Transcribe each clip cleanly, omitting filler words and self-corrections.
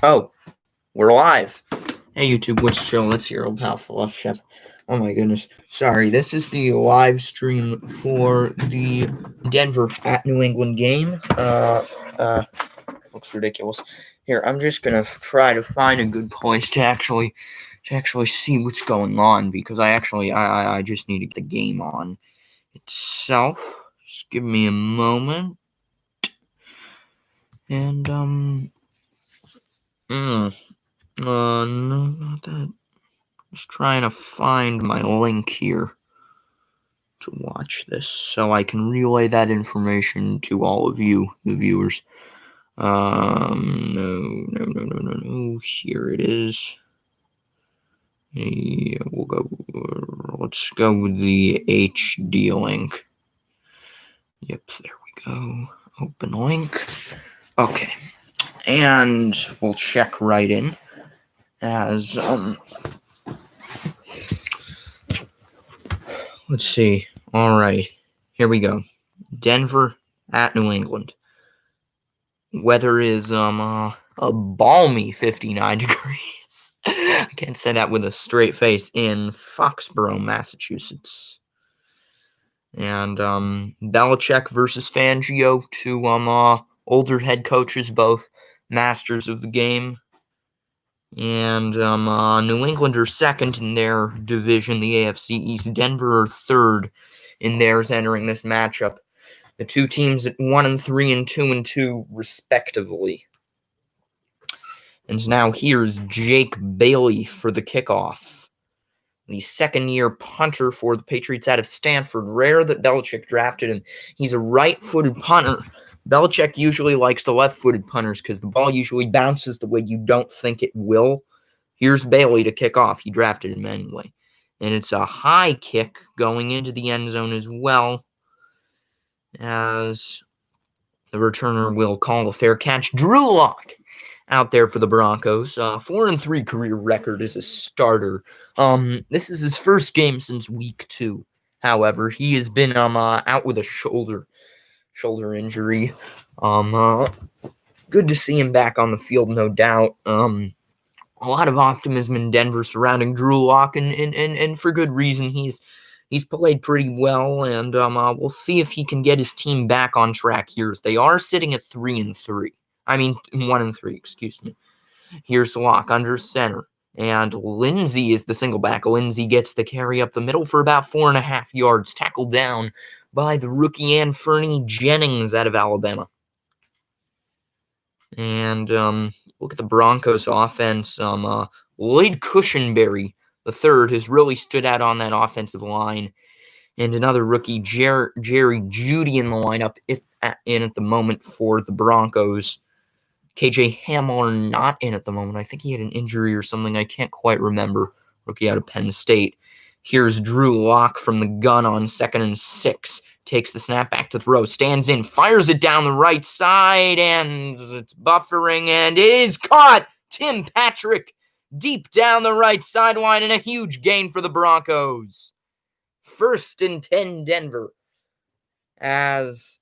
Oh, we're live. Hey YouTube, what's chill? It's your old pal Left Shep. Oh my goodness. Sorry, this is the live stream for the Denver at New England game. Looks ridiculous. Here, I'm just gonna try to find a good place to actually see what's going on, because I just need to get the game on itself. Just give me a moment. And no, not that. Just trying to find my link here to watch this so I can relay that information to all of you, the viewers. No. Here it is. Yeah, let's go with the HD link. Yep, there we go. Open link. Okay. And we'll check right in as, let's see. All right, here we go. Denver at New England. Weather is a balmy 59 degrees. I can't say that with a straight face in Foxborough, Massachusetts. And Belichick versus Fangio, two older head coaches, both masters of the game. And New England are second in their division, the AFC East. Denver are third in theirs entering this matchup. The two teams at 1-3 and 2-2, respectively. And now here's Jake Bailey for the kickoff. The second-year punter for the Patriots out of Stanford. Rare that Belichick drafted him. He's a right-footed punter. Belichick usually likes the left-footed punters because the ball usually bounces the way you don't think it will. Here's Bailey to kick off. He drafted him anyway. And it's a high kick going into the end zone as well, as the returner will call a fair catch. Drew Lock out there for the Broncos. 4-3 career record as a starter. This is his first game since week 2. However, he has been out with a shoulder injury. Good to see him back on the field, no doubt. A lot of optimism in Denver surrounding Drew Lock, and for good reason. He's played pretty well, and we'll see if he can get his team back on track here, as they are sitting at 3-3. I mean, 1-3, excuse me. Here's Lock under center, and Lindsey is the single back. Lindsey gets the carry up the middle for about 4.5 yards, tackled down by the rookie Anfernee Jennings out of Alabama. And look at the Broncos offense. Lloyd Cushenberry, the third, has really stood out on that offensive line. And another rookie, Jerry Jeudy, in the lineup at the moment for the Broncos. KJ Hamler not in at the moment. I think he had an injury or something. I can't quite remember. Rookie out of Penn State. Here's Drew Lock from the gun on 2nd and 6. Takes the snap back to throw. Stands in. Fires it down the right side. And it's buffering. And it is caught. Tim Patrick deep down the right sideline. And a huge gain for the Broncos. 1st and 10 Denver. As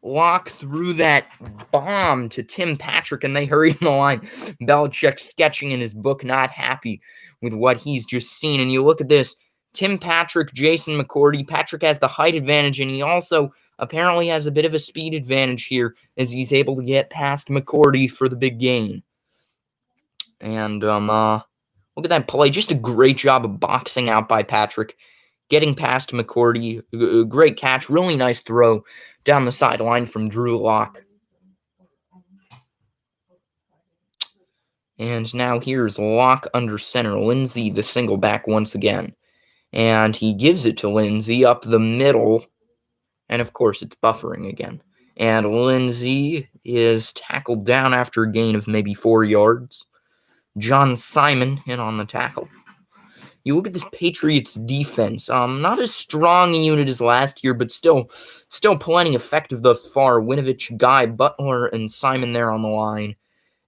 Lock threw that bomb to Tim Patrick, and they hurried in the line. Belichick sketching in his book, not happy with what he's just seen. And you look at this. Tim Patrick, Jason McCourty. Patrick has the height advantage, and he also apparently has a bit of a speed advantage here, as he's able to get past McCourty for the big gain. And look at that play. Just a great job of boxing out by Patrick. Getting past McCourty. Great catch. Really nice throw down the sideline from Drew Lock. And now here's Lock under center. Lindsey, the single back once again. And he gives it to Lindsey up the middle. And, of course, it's buffering again. And Lindsey is tackled down after a gain of maybe 4 yards. John Simon in on the tackle. You look at this Patriots defense. Not as strong a unit as last year, but still plenty effective thus far. Winovich, Guy, Butler, and Simon there on the line.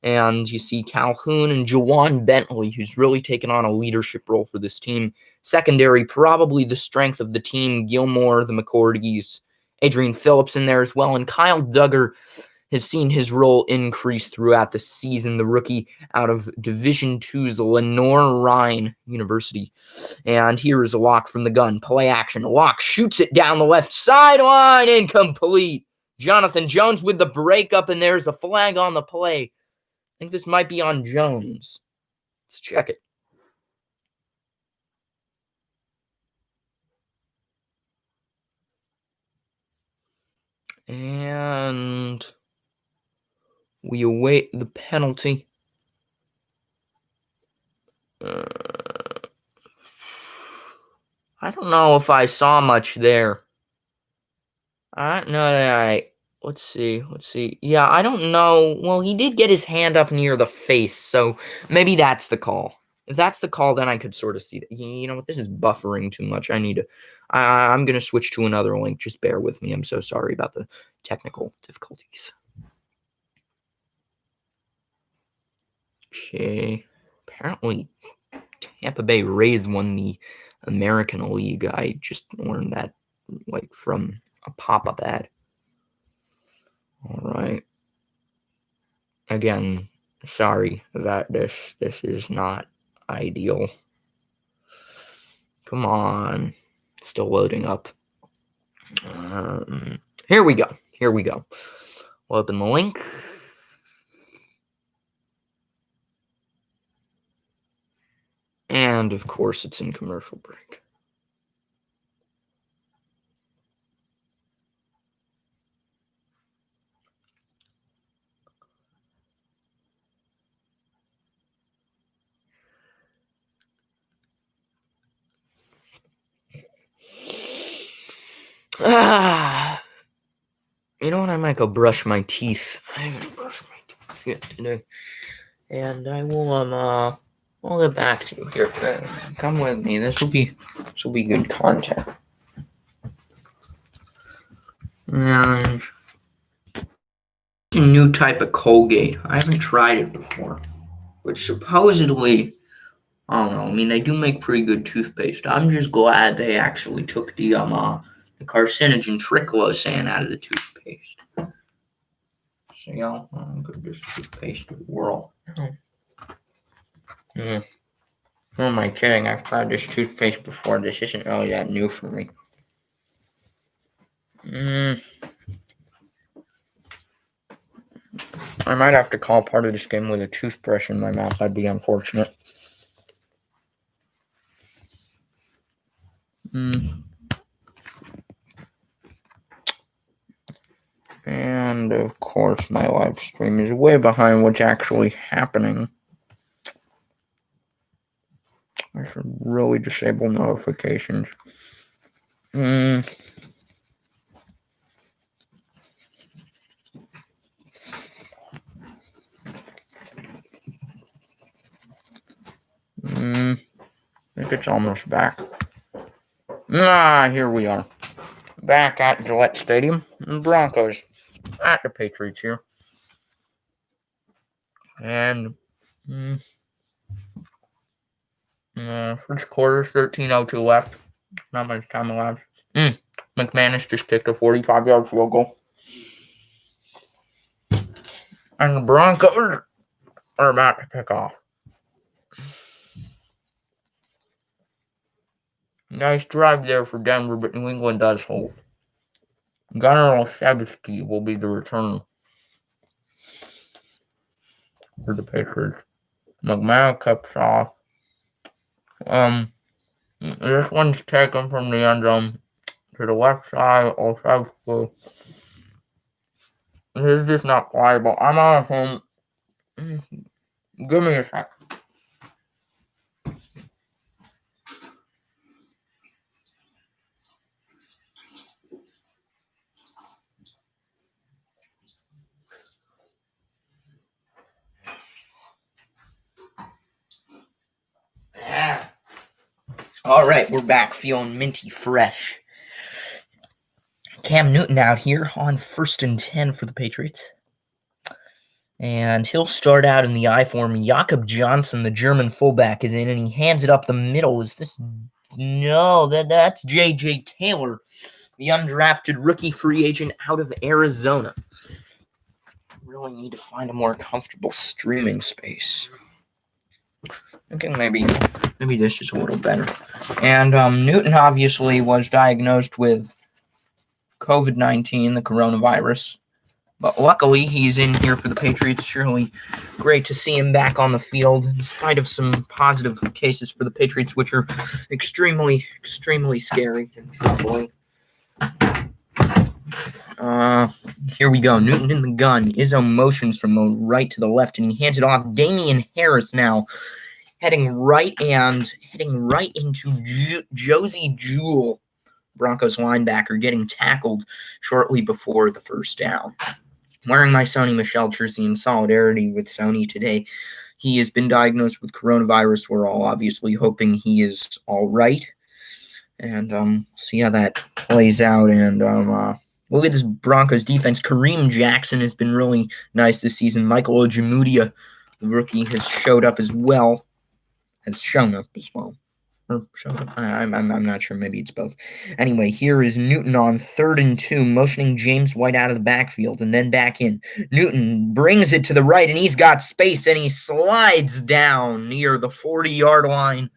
And you see Calhoun and Jawan Bentley, who's really taken on a leadership role for this team. Secondary, probably the strength of the team. Gilmore, the McCourtys, Adrian Phillips in there as well. And Kyle Duggar has seen his role increase throughout the season. The rookie out of Division II's Lenoir-Rhyne University. And here is a lock from the gun. Play action. Lock shoots it down the left sideline. Incomplete. Jonathan Jones with the breakup, and there's a flag on the play. I think this might be on Jones. Let's check it. And we await the penalty. I don't know if I saw much there. I don't know that let's see. Yeah, I don't know. Well, he did get his hand up near the face, so maybe that's the call. If that's the call, then I could sort of see that. You know what? This is buffering too much. I'm going to switch to another link. Just bear with me. I'm so sorry about the technical difficulties. Okay. Apparently, Tampa Bay Rays won the American League. I just learned that from a pop-up ad. All right. Again, sorry that this is not ideal. Come on. Still loading up. Here we go. We'll open the link. And, of course, it's in commercial break. You know what? I might go brush my teeth. I haven't brushed my teeth yet today. And I will, I'll get back to you here. Come with me. This will be good content. And a new type of Colgate. I haven't tried it before, which supposedly, I don't know. I mean, they do make pretty good toothpaste. I'm just glad they actually took the carcinogen triclosan out of the toothpaste. So, how good this toothpaste world. Who am I kidding? I've tried this toothpaste before. This isn't really that new for me. I might have to call part of this game with a toothbrush in my mouth. That'd be unfortunate. And, of course, my live stream is way behind what's actually happening. I should really disable notifications. I think it's almost back. Here we are. Back at Gillette Stadium. Broncos at the Patriots here. And first quarter, 13:02 left. Not much time elapsed. McManus just kicked a 45-yard field goal. And the Broncos are about to pick off. Nice drive there for Denver, but New England does hold. Gunnar Olszewski will be the return for the Patriots. McMahon cuts off. This one's taken from the end zone to the left side. Olszewski. This is just not pliable. I'm on home. Give me a sec. All right, we're back feeling minty fresh. Cam Newton out here on 1st and 10 for the Patriots. And he'll start out in the I form. Jakob Johnson, the German fullback, is in, and he hands it up the middle. Is this? No, that's J.J. Taylor, the undrafted rookie free agent out of Arizona. really need to find a more comfortable streaming space. Okay, maybe this is a little better. And Newton obviously was diagnosed with COVID-19, the coronavirus. But luckily, he's in here for the Patriots. Surely great to see him back on the field, in spite of some positive cases for the Patriots, which are extremely, extremely scary and troubling. Here we go. Newton in the gun. Izzo motions from the right to the left, and he hands it off. Damian Harris now heading right into Josie Jewell, Broncos linebacker, getting tackled shortly before the first down. Wearing my Sony Michel jersey in solidarity with Sony today. He has been diagnosed with coronavirus. We're all obviously hoping he is all right. And see how that plays out. And look at this Broncos defense. Kareem Jackson has been really nice this season. Michael Ojemudia, the rookie, has shown up as well. I'm not sure. Maybe it's both. Anyway, here is Newton on 3rd and 2, motioning James White out of the backfield and then back in. Newton brings it to the right, and he's got space, and he slides down near the 40-yard line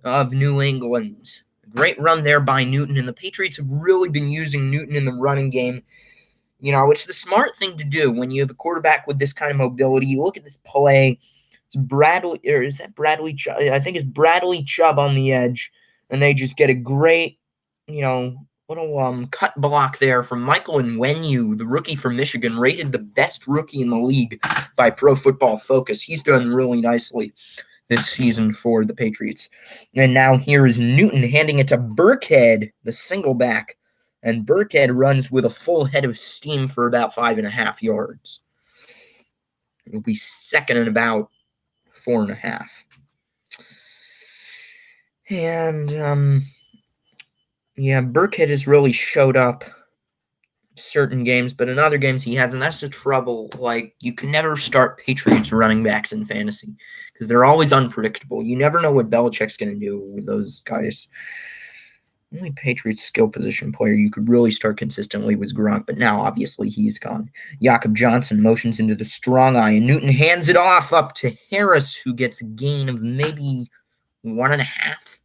of New England. Great run there by Newton, and the Patriots have really been using Newton in the running game. You know, it's the smart thing to do when you have a quarterback with this kind of mobility. You look at this play. Bradley, or is that Bradley Chubb? I think it's Bradley Chubb on the edge, and they just get a great, little cut block there from Michael Onwenu, the rookie from Michigan, rated the best rookie in the league by Pro Football Focus. He's done really nicely this season for the Patriots. And now here is Newton handing it to Burkhead, the single back, and Burkhead runs with a full head of steam for about 5.5 yards. It'll be second and about 4.5. And, Burkhead has really showed up certain games, but in other games he hasn't. That's the trouble. Like, you can never start Patriots running backs in fantasy because they're always unpredictable. You never know what Belichick's going to do with those guys. The only Patriots skill position player you could really start consistently was Gronk, but now obviously he's gone. Jakob Johnson motions into the strong eye, and Newton hands it off up to Harris, who gets a gain of maybe 1.5.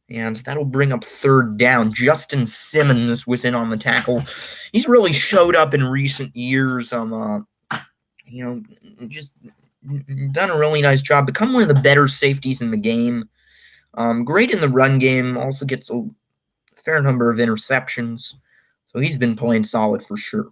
And that'll bring up 3rd down. Justin Simmons was in on the tackle. He's really showed up in recent years. Just done a really nice job. Become one of the better safeties in the game. Great in the run game, also gets a fair number of interceptions. So he's been playing solid for sure.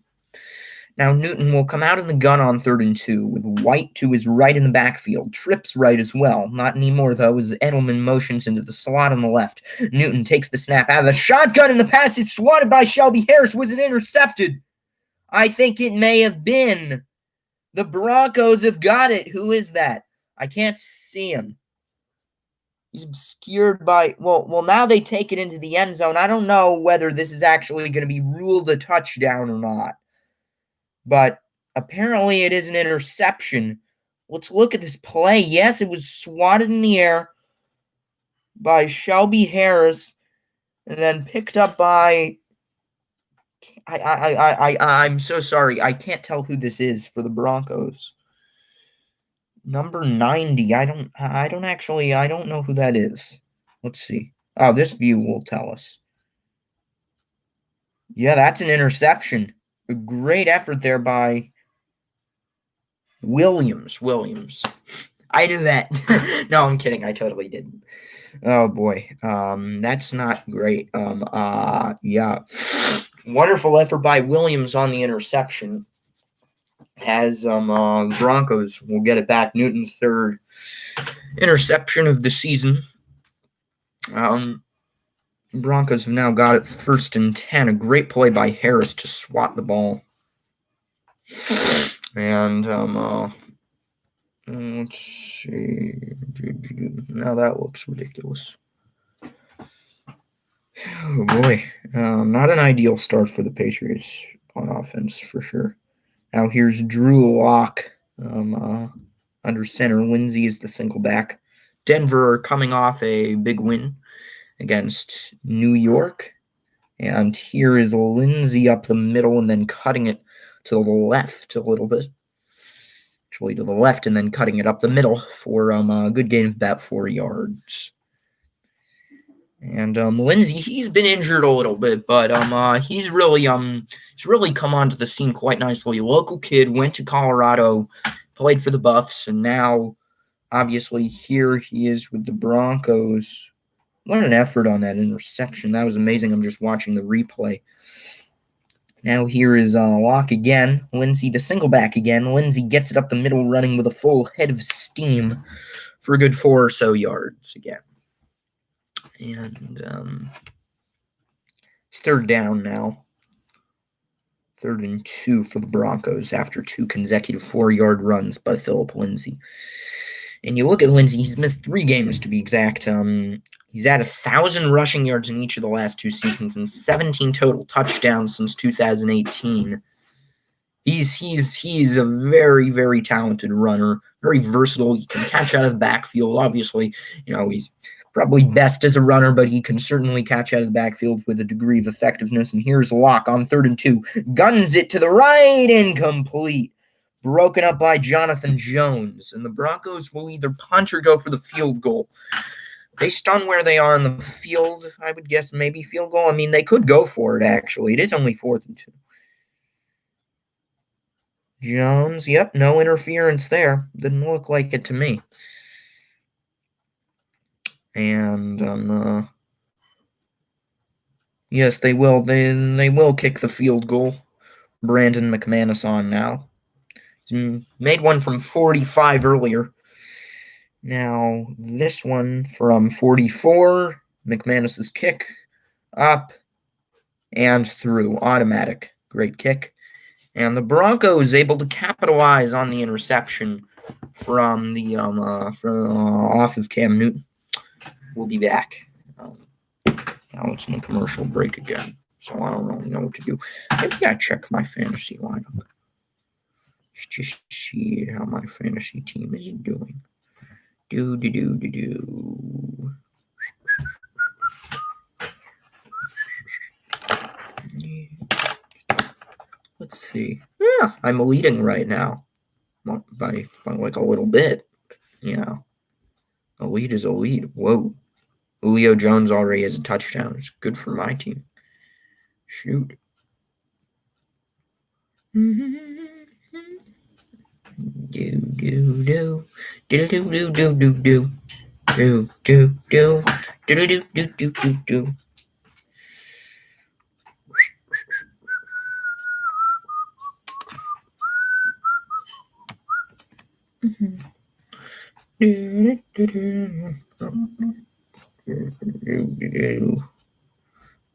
Now Newton will come out in the gun on 3rd and 2 with White to his right in the backfield. Trips right as well. Not anymore, though, as Edelman motions into the slot on the left. Newton takes the snap out of the shotgun, and the pass is swatted by Shelby Harris. Was it intercepted? I think it may have been. The Broncos have got it. Who is that? I can't see him. He's obscured by, well, now they take it into the end zone. I don't know whether this is actually going to be ruled a touchdown or not. But apparently it is an interception. Let's look at this play. Yes, it was swatted in the air by Shelby Harris and then picked up by, I'm so sorry. I can't tell who this is for the Broncos. Number 90. I don't know who that is. Let's see. Oh, this view will tell us. Yeah, that's an interception. A great effort there by Williams. I knew that. No, I'm kidding. I totally didn't. Oh boy. That's not great. Yeah. Wonderful effort by Williams on the interception. As Broncos will get it back. Newton's 3rd interception of the season. Broncos have now got it 1st and 10. A great play by Harris to swat the ball. And let's see. Now that looks ridiculous. Oh boy. Not an ideal start for the Patriots on offense for sure. Now here's Drew Lock under center. Lindsay is the single back. Denver coming off a big win against New York. And here is Lindsay up the middle and then cutting it to the left a little bit. Actually, to the left, and then cutting it up the middle for a good gain of about 4 yards. And Lindsey, he's been injured a little bit, but he's really come onto the scene quite nicely. A local kid, went to Colorado, played for the Buffs, and now obviously here he is with the Broncos. What an effort on that interception. That was amazing. I'm just watching the replay. Now here is Locke again. Lindsey to single back again. Lindsey gets it up the middle, running with a full head of steam for a good 4 or so yards again. And it's third down now. 3rd and 2 for the Broncos after 2 consecutive 4-yard runs by Phillip Lindsey. And you look at Lindsey, he's missed 3 games to be exact. He's had 1,000 rushing yards in each of the last 2 seasons and 17 total touchdowns since 2018. He's a very, very talented runner, very versatile. He can catch out of the backfield. Obviously, he's probably best as a runner, but he can certainly catch out of the backfield with a degree of effectiveness. And here's Locke on 3rd and 2. Guns it to the right, incomplete. Broken up by Jonathan Jones. And the Broncos will either punt or go for the field goal. Based on where they are in the field, I would guess maybe field goal. I mean, they could go for it, actually. It is only 4th and 2. Jones, yep, no interference there. Didn't look like it to me. And yes, they will. They will kick the field goal. Brandon McManus on now. He's made one from 45 earlier. Now this one from 44. McManus's kick up and through, automatic. Great kick. And the Broncos able to capitalize on the interception from the off of Cam Newton. We'll be back. Now it's in a commercial break again, so I don't really know what to do. Maybe I check my fantasy lineup. Just see how my fantasy team is doing. Do. Let's see. Yeah, I'm leading right now by like a little bit. A lead is a lead. Whoa. Julio Jones already has a touchdown. It's good for my team. Shoot.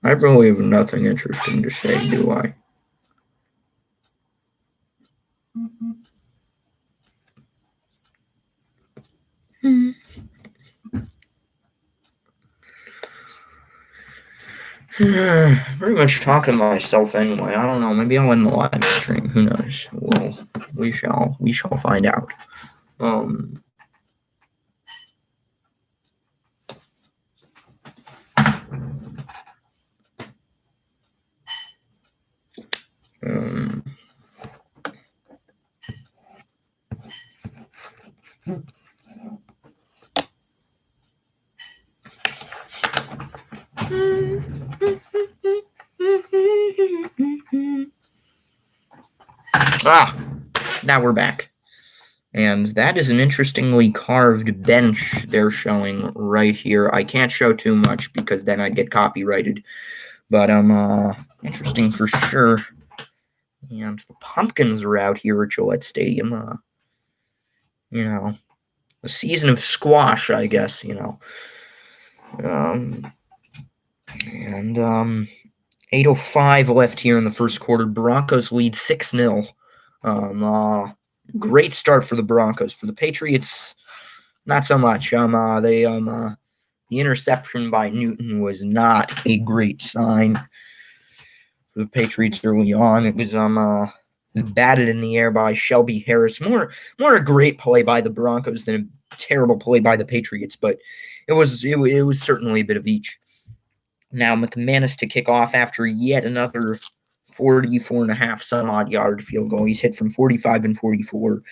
I really have nothing interesting to say, do I? Pretty much talking to myself anyway. I don't know. Maybe I'll end the live stream. Who knows? Well, we shall find out. Now we're back. And that is an interestingly carved bench they're showing right here. I can't show too much because then I'd get copyrighted. But interesting for sure. And the pumpkins are out here at Gillette Stadium. A season of squash, I guess, And 8:05 left here in the first quarter. Broncos lead 6-0. Great start for the Broncos. For the Patriots, not so much. The interception by Newton was not a great sign for the Patriots early on. It was batted in the air by Shelby Harris. More a great play by the Broncos than a terrible play by the Patriots, but it was certainly a bit of each. Now McManus to kick off after yet another 44.5 some odd yard field goal. He's hit from 45 and 44.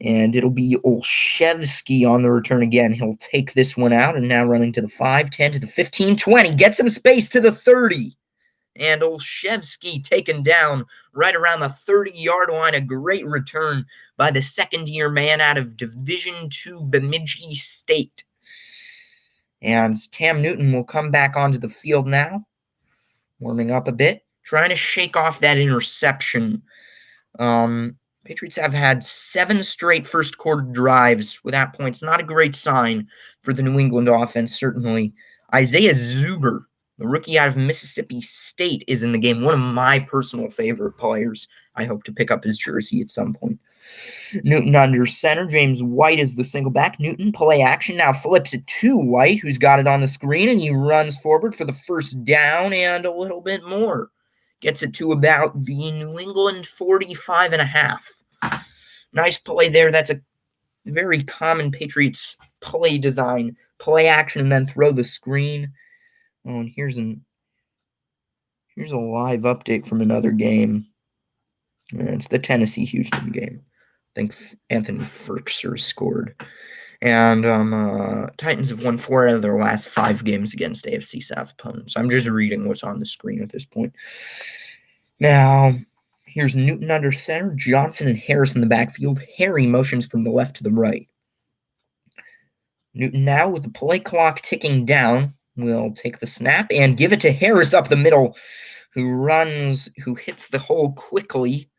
And it'll be Olszewski on the return again. He'll take this one out and now running to the 5, 10 to the 15, 20. Get some space to the 30. And Olszewski taken down right around the 30-yard line. A great return by the second-year man out of Division II Bemidji State. And Cam Newton will come back onto the field now, warming up a bit, trying to shake off that interception. Patriots have had 7 straight first-quarter drives without points. Not a great sign for the New England offense, certainly. Isaiah Zuber, the rookie out of Mississippi State, is in the game. One of my personal favorite players. I hope to pick up his jersey at some point. Newton under center. James White is the single back. Newton, play action. Now flips it to White, who's got it on the screen, and he runs forward for the first down and a little bit more. Gets it to about the New England 45.5. Nice play there. That's a very common Patriots play design. Play action and then throw the screen. Oh, and here's a live update from another game. It's the Tennessee-Houston game. I think Anthony Firkser scored. And Titans have won 4 out of their last 5 games against AFC South opponents. I'm just reading what's on the screen at this point. Now, here's Newton under center. Johnson and Harris in the backfield. Harry motions from the left to the right. Newton now with the play clock ticking down will take the snap and give it to Harris up the middle, who hits the hole quickly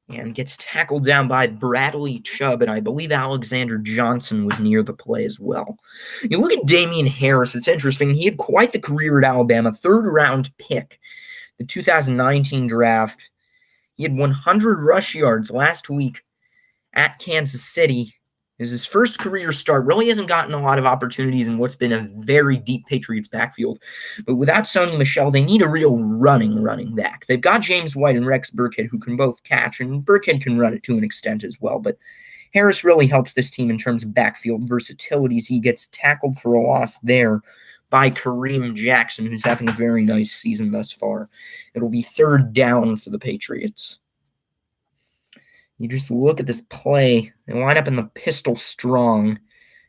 and gets tackled down by Bradley Chubb, and I believe Alexander Johnson was near the play as well. You look at Damian Harris, it's interesting. He had quite the career at Alabama, 3rd-round pick, the 2019 draft. He had 100 rush yards last week at Kansas City. It was his first career start. Really hasn't gotten a lot of opportunities in what's been a very deep Patriots backfield. But without Sony Michel, they need a real running back. They've got James White and Rex Burkhead, who can both catch, and Burkhead can run it to an extent as well. But Harris really helps this team in terms of backfield versatility. He gets tackled for a loss there by Kareem Jackson, who's having a very nice season thus far. It'll be 3rd down for the Patriots. You just look at this play. They line up in the pistol strong,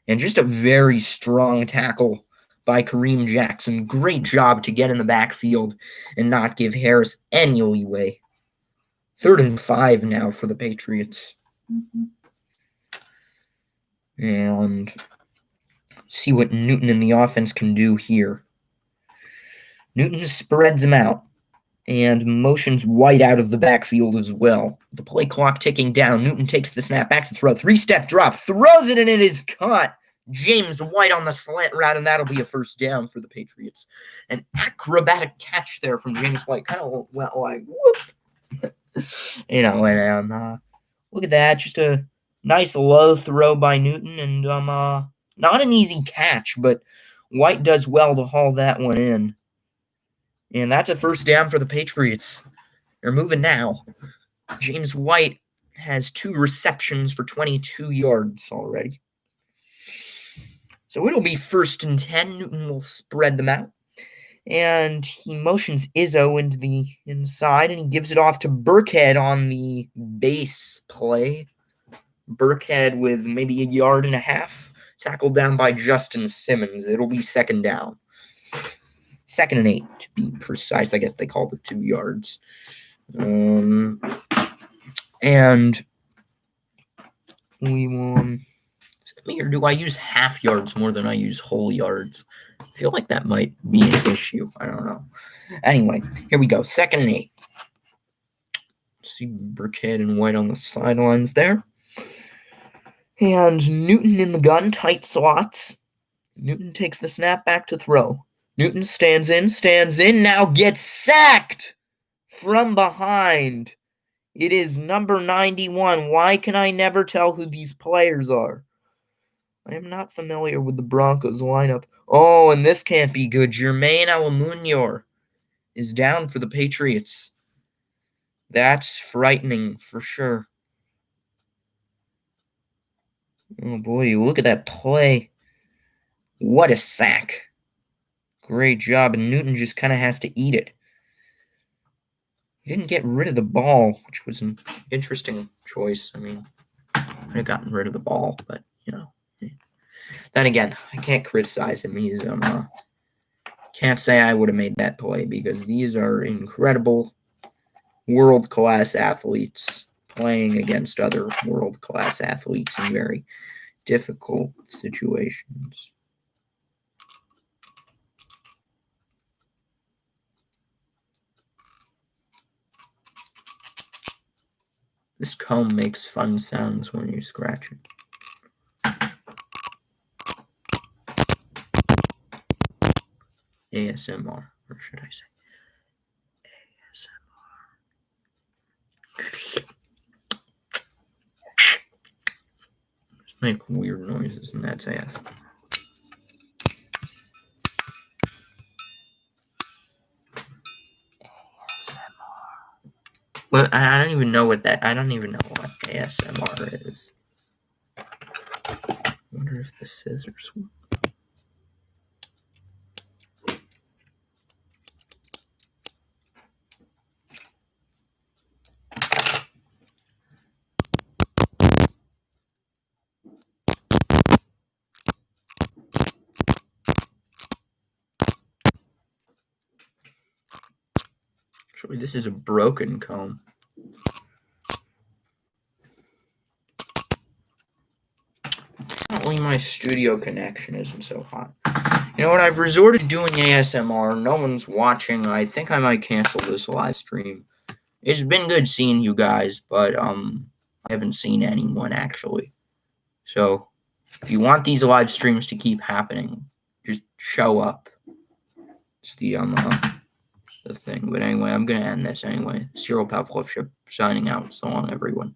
and just a very strong tackle by Kareem Jackson. Great job to get in the backfield and not give Harris any leeway. 3rd and 5 now for the Patriots. And see what Newton and the offense can do here. Newton spreads them out and motions White out of the backfield as well. The play clock ticking down. Newton takes the snap back to throw. 3-step drop. Throws it, and it is caught. James White on the slant route, and that'll be a 1st down for the Patriots. An acrobatic catch there from James White. Kind of went like, whoop. Look at that. Just a nice low throw by Newton, and not an easy catch, but White does well to haul that one in. And that's a 1st down for the Patriots. They're moving now. James White has 2 receptions for 22 yards already. So it'll be 1st and 10. Newton will spread them out. And he motions Izzo into the inside, and he gives it off to Burkhead on the base play. Burkhead with maybe 1.5 yards, tackled down by Justin Simmons. It'll be 2nd down. 2nd and 8, to be precise. I guess they called it 2 yards. And we will... Or do I use half yards more than I use whole yards? I feel like that might be an issue. I don't know. Anyway, here we go. 2nd and 8. See Burkhead and White on the sidelines there. And Newton in the gun, tight slots. Newton takes the snap back to throw. Newton stands in, now gets sacked from behind. It is number 91. Why can I never tell who these players are? I am not familiar with the Broncos lineup. Oh, and this can't be good. Jermaine Alamunior is down for the Patriots. That's frightening for sure. Oh boy, look at that play. What a sack. Great job, and Newton just kind of has to eat it. He didn't get rid of the ball, which was an interesting choice. I mean, I could have gotten rid of the ball, but, you know. Then again, I can't criticize him. He's, can't say I would have made that play because these are incredible world-class athletes playing against other world-class athletes in very difficult situations. This comb makes fun sounds when you scratch it. ASMR, or should I say ASMR? Just make weird noises, and that's ASMR. Well, I don't even know what ASMR is. I wonder if the scissors work. Actually, this is a broken comb. Apparently my studio connection isn't so hot. You know what? I've resorted to doing ASMR. No one's watching. I think I might cancel this live stream. It's been good seeing you guys, but I haven't seen anyone actually. So if you want these live streams to keep happening, just show up. It's the thing. But anyway, I'm gonna end this anyway. Cyril Pavlovship signing out. So long, everyone.